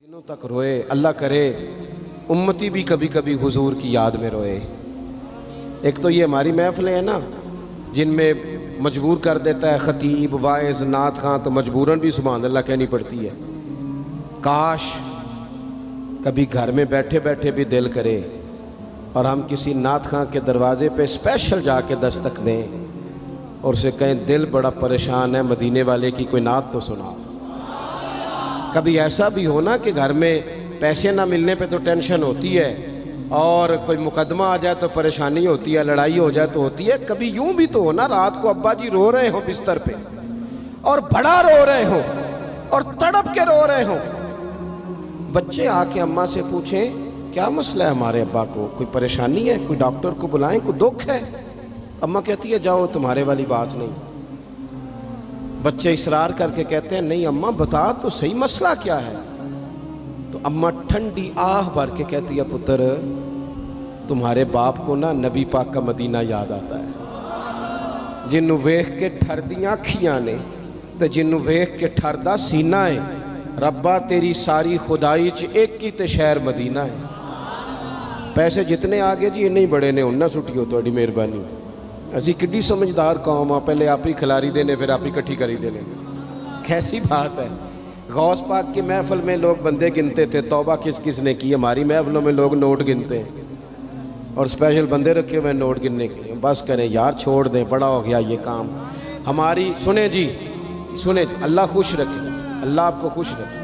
दिनों तक रोए। अल्लाह करे उम्मती भी कभी कभी हुजूर की याद में रोए। एक तो ये हमारी महफिलें हैं ना जिनमें मजबूर कर देता है ख़तीब वाइज नात खां, तो मजबूरन भी सुभान अल्लाह कहनी पड़ती है। काश कभी घर में बैठे बैठे भी दिल करे और हम किसी नात खां के दरवाजे पे स्पेशल जाके दस्तक दें और उसे कहें दिल बड़ा परेशान है, मदीने वाले की कोई नात तो सुना। कभी ऐसा भी हो ना कि घर में पैसे ना मिलने पे तो टेंशन होती है और कोई मुकदमा आ जाए तो परेशानी होती है, लड़ाई हो जाए तो होती है। कभी यूं भी तो हो ना रात को अब्बा जी रो रहे हो बिस्तर पे और बड़ा रो रहे हो और तड़प के रो रहे हो, बच्चे आके अम्मा से पूछें क्या मसला है हमारे अब्बा को, कोई परेशानी है, कोई डॉक्टर को बुलाएं, कोई दुख है। अम्मा कहती है जाओ तुम्हारे वाली बात नहीं। बच्चे इसरार करके कहते हैं नहीं अम्मा बता तो सही मसला क्या है। तो अम्मा ठंडी आह भर के कहती है पुत्र तुम्हारे बाप को ना नबी पाक का मदीना याद आता है, जिन्नू वेख के ठरदियां अखियां ने ते जिन्नू वेख के ठरदा सीना है। रब्बा तेरी सारी खुदाई च एक ही ते शहर मदीना है। पैसे जितने आगे जी इन्ने ही बड़े ने उन्ना सुटियो थोड़ी मेहरबानी। असी किड्डी समझदार कौम आ, पहले आप ही खिलारी देने फिर आप ही इकट्ठी करी देने। कैसी बात है। गौस पाक की महफिल में लोग बंदे गिनते थे, तौबा किस किस ने की। हमारी महफिलों में लोग नोट गिनते हैं और स्पेशल बंदे रखे हुए नोट गिनने के लिए। बस करें यार, छोड़ दें, बड़ा हो गया ये काम हमारी। सुने जी सुने, अल्लाह खुश रखे, अल्लाह आपको खुश रखे।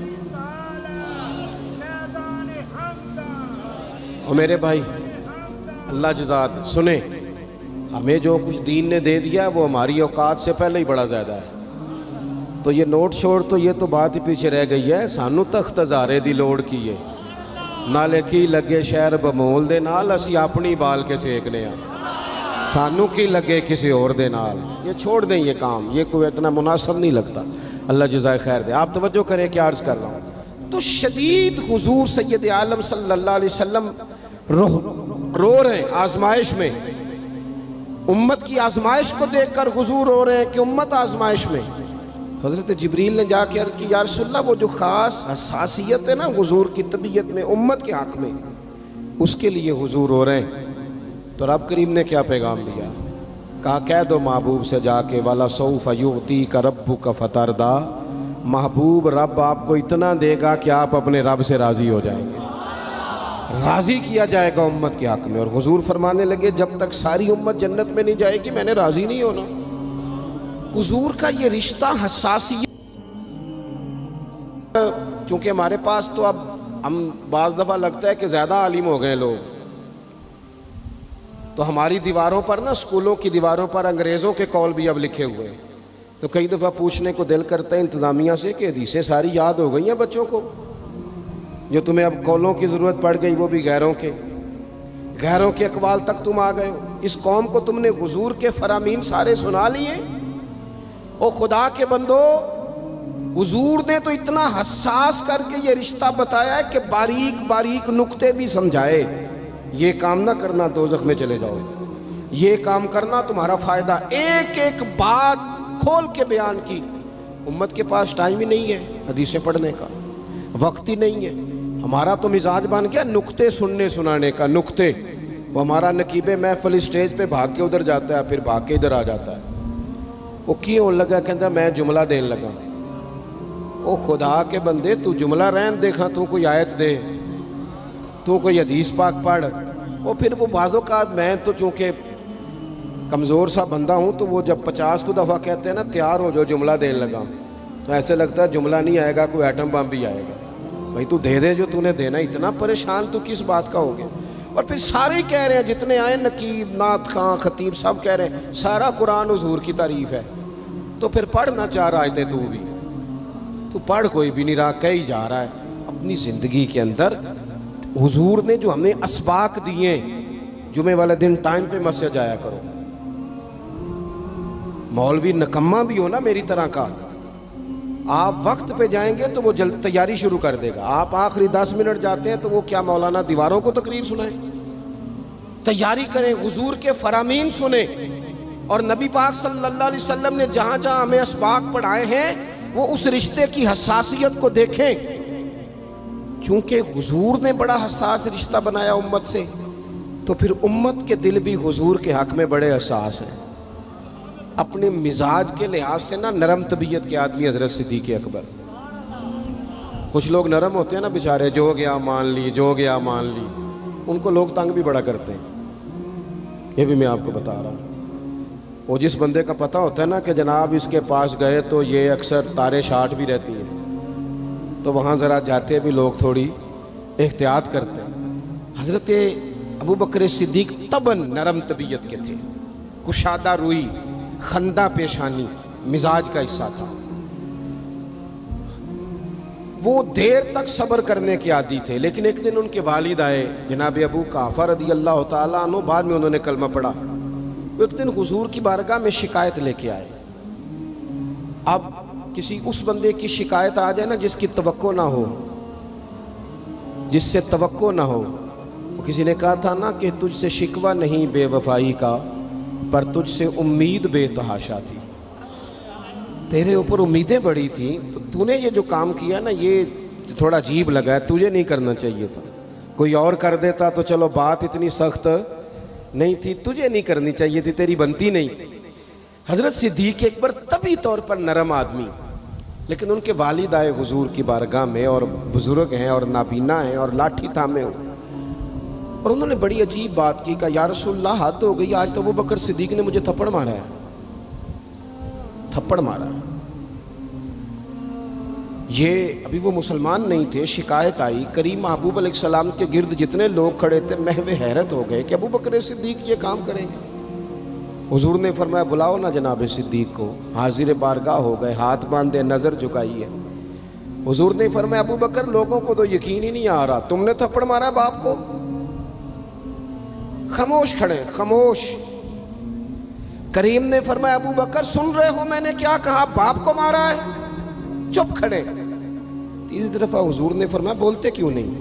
और मेरे भाई अल्लाह जज़ात सुने, हमें जो कुछ दीन ने दे दिया है वो हमारी औकात से पहले ही बड़ा ज़्यादा है। तो ये नोट छोड़ तो ये तो बात ही पीछे रह गई है। सानू तख्त हज़ारे दी लोड़ की है, नाले की लगे शहर बमोल दे नाल असी अपनी बाल के सेकने आ, सानू की लगे किसी और दे नाल। ये छोड़ दें ये काम, ये कोई इतना मुनासिब नहीं लगता। अल्लाह जज़ाए खैर दे। आप तवज्जो करें क्या अर्ज़ कर रहा हूँ। तो शदीद हुजूर सैयद आलम सल्लल्लाहु अलैहि वसल्लम रो रहे हैं आजमाइश में। उम्मत की आजमाइश को देखकर हुजूर रो रहे हैं कि उम्मत आजमाइश में। हज़रत जिब्रील ने जाके अर्ज़ की या रसूलल्लाह वो जो ख़ास हसासियत है ना हुजूर की तबीयत में उम्मत के हक़ में, उसके लिए हुजूर रो रहे हैं। तो रब करीम ने क्या पैगाम दिया, कहा कह दो महबूब से जाके वाला सौफ युती का रब्बु का फतरदा, महबूब रब आपको इतना देगा कि आप अपने रब से राज़ी हो जाएंगे, राज़ी किया जाएगा उम्मत के हक़ में। और हुजूर फरमाने लगे जब तक सारी उम्मत जन्नत में नहीं जाएगी मैंने राज़ी नहीं होना। हुजूर का ये रिश्ता हसासियत, चूँकि हमारे पास तो अब हम बाज़ दफ़ा लगता है कि ज़्यादा आलिम हो गए लोग, तो हमारी दीवारों पर ना, स्कूलों की दीवारों पर अंग्रेज़ों के कौल भी अब लिखे हुए हैं। तो कई दफ़ा पूछने को दिल करता है इंतज़ामिया से कि हदीसें सारी याद हो गई हैं बच्चों को, जो तुम्हें अब कौलों की ज़रूरत पड़ गई वो भी गैरों के अकवाल तक तुम आ गए हो। इस कौम को तुमने हुजूर के फरामीन सारे सुना लिए। ओ खुदा के बंदो, हुजूर ने तो इतना हसास करके ये रिश्ता बताया है कि बारीक बारीक नुक्ते भी समझाए। ये काम ना करना दोज़ख में चले जाओगे, ये काम करना तुम्हारा फ़ायदा। एक एक बात खोल के बयान की। उम्मत के पास टाइम ही नहीं है हदीसें पढ़ने का, वक्त ही नहीं है। हमारा तो मिजाज बन गया नुक्ते सुनने सुनाने का। नुक्ते वो हमारा नकीबे महफिल स्टेज पे भाग के उधर जाता है, फिर भाग के इधर आ जाता है। वो क्यों लगा, कहता मैं जुमला देने लगा। ओ खुदा के बंदे तू जुमला रहन देखा, तू कोई आयत दे, तू कोई हदीस पाक पढ़। वो फिर वो बाज़ों का मैं तो चूँकि कमज़ोर सा बंदा हूँ, तो वो जब 50 को दफ़ा कहते हैं ना तैयार हो जो जुमला देने लगा, तो ऐसे लगता है जुमला नहीं आएगा कोई एटम बम भी आएगा। भाई तू दे दे जो तूने देना, इतना परेशान तू किस बात का हो गया। और फिर सारे कह रहे हैं जितने आए, नकीब नात खां खतीब सब कह रहे हैं सारा कुरान हुजूर की तारीफ़ है। तो फिर पढ़ना चाह रहा है तू भी, तू पढ़, कोई भी नहीं रहा, कह ही जा रहा है। अपनी ज़िंदगी के अंदर हुजूर ने जो हमें असबाक दिए, जुमे वाले दिन टाइम पे मस्जिद जाया करो। मौलवी नकम्मा भी हो ना मेरी तरह का, आप वक्त पे जाएंगे तो वो जल्द तैयारी शुरू कर देगा। आप आखिरी 10 मिनट जाते हैं तो वो क्या मौलाना दीवारों को तकरीर सुनाए। तैयारी करें, हुजूर के फरामीन सुने। और नबी पाक सल्लल्लाहु अलैहि वसल्लम ने जहाँ जहाँ हमें असबाक पढ़ाए हैं वो उस रिश्ते की हसासियत को देखें। چونکہ حضور نے بڑا حساس رشتہ بنایا امت سے، تو پھر امت کے دل بھی حضور کے حق میں بڑے حساس ہیں۔ اپنے مزاج کے لحاظ سے نا نرم طبیعت کے آدمی حضرت صدیق اکبر۔ کچھ لوگ نرم ہوتے ہیں نا بیچارے، جو گیا مان لی، جو گیا مان لی، ان کو لوگ تنگ بھی بڑا کرتے ہیں۔ یہ بھی میں آپ کو بتا رہا ہوں۔ وہ جس بندے کا پتہ ہوتا ہے نا کہ جناب اس کے پاس گئے تو یہ اکثر تارے شاٹ بھی رہتی ہیں، تو وہاں ذرا جاتے بھی لوگ تھوڑی احتیاط کرتے ہیں۔ حضرت ابو بکر صدیق طبعاً نرم طبیعت کے تھے، کشادہ روئی، خندہ پیشانی مزاج کا حصہ تھا۔ وہ دیر تک صبر کرنے کے عادی تھے، لیکن ایک دن ان کے والد آئے جناب ابو قحافہ رضی اللہ تعالیٰ عنہ، بعد میں انہوں نے کلمہ پڑھا۔ وہ ایک دن حضور کی بارگاہ میں شکایت لے کے آئے۔ اب کسی اس بندے کی شکایت آ جائے نا جس کی توقع نہ ہو، جس سے توقع نہ ہو۔ کسی نے کہا تھا نا کہ تجھ سے شکوہ نہیں بے وفائی کا، پر تجھ سے امید بے تحاشا تھی۔ تیرے اوپر امیدیں بڑی تھیں، تو نے یہ جو کام کیا نا یہ تھوڑا عجیب لگا ہے، تجھے نہیں کرنا چاہیے تھا۔ کوئی اور کر دیتا تو چلو بات اتنی سخت نہیں تھی، تجھے نہیں کرنی چاہیے تھی، تیری بنتی نہیں تھی۔ حضرت صدیق اکبر طبی طور پر نرم آدمی، لیکن ان کے والد آئے حضور کی بارگاہ میں، اور بزرگ ہیں اور نابینا ہیں اور لاٹھی تھامے ہو، اور انہوں نے بڑی عجیب بات کی، کہا یا رسول اللہ حد ہو گئی، آج تو ابو بکر صدیق نے مجھے تھپڑ مارا ہے، تھپڑ مارا ہے۔ یہ ابھی وہ مسلمان نہیں تھے، شکایت آئی، کریم محبوب علیہ السلام کے گرد جتنے لوگ کھڑے تھے محو حیرت ہو گئے کہ ابو بکر صدیق یہ کام کریں گے۔ حضور نے فرمایا بلاؤ نا جناب صدیق کو۔ حاضر بارگاہ ہو گئے، ہاتھ باندھے، نظر جھکائی ہے۔ حضور نے فرمایا ابو بکر لوگوں کو تو یقین ہی نہیں آ رہا، تم نے تھپڑ مارا باپ کو؟ خاموش کھڑے، خاموش۔ کریم نے فرمایا ابو بکر سن رہے ہو میں نے کیا کہا، باپ کو مارا ہے؟ چپ کھڑے۔ تیسری دفعہ حضور نے فرمایا بولتے کیوں نہیں؟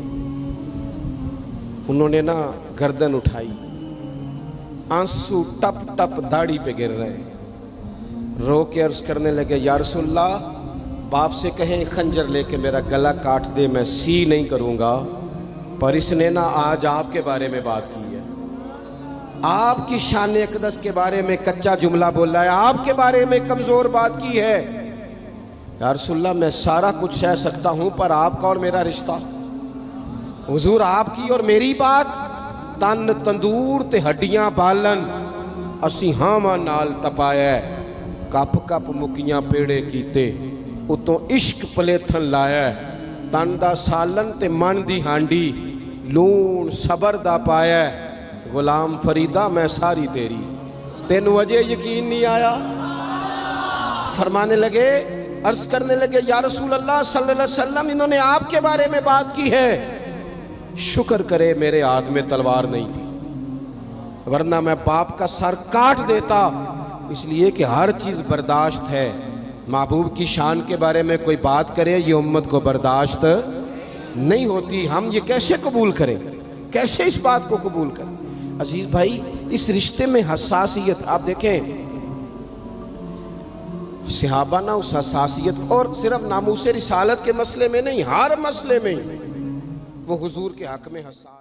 انہوں نے نا گردن اٹھائی، آنسو ٹپ ٹپ داڑھی پہ گر رہے، رو کے عرض کرنے لگے یا رسول اللہ باپ سے کہیں خنجر لے کے میرا گلا کاٹ دے، میں سی نہیں کروں گا، پر اس نے نا آج آپ کے بارے میں بات کی ہے، آپ کی شان اقدس کے بارے میں کچا جملہ بولا ہے، آپ کے بارے میں کمزور بات کی ہے۔ یا رسول اللہ میں سارا کچھ سہ سکتا ہوں، پر آپ کا اور میرا رشتہ، حضور آپ کی اور میری بات، تن تندور تے ہڈیاں بالن، اسی ہاواں نال تپایا، کپ کپ مکیاں پیڑے کیتے، اتوں عشق پلیتھن لایا، تن دا سالن تے من دی ہانڈی، لون صبر دا پایا، غلام فریدہ میں ساری تیری، تینوں وجہ یقین نہیں آیا؟ فرمانے لگے، عرض کرنے لگے یا رسول اللہ صلی اللہ علیہ وسلم انہوں نے آپ کے بارے میں بات کی ہے، شکر کرے میرے ہاتھ میں تلوار نہیں تھی، ورنہ میں باپ کا سر کاٹ دیتا، اس لیے کہ ہر چیز برداشت ہے۔ محبوب کی شان کے بارے میں کوئی بات کرے یہ امت کو برداشت نہیں ہوتی، ہم یہ کیسے قبول کریں، کیسے اس بات کو قبول کریں؟ عزیز بھائی اس رشتے میں حساسیت، آپ دیکھیں صحابہ نا اس حساسیت، اور صرف ناموس رسالت کے مسئلے میں نہیں، ہر مسئلے میں وہ حضور کے حق میں حساس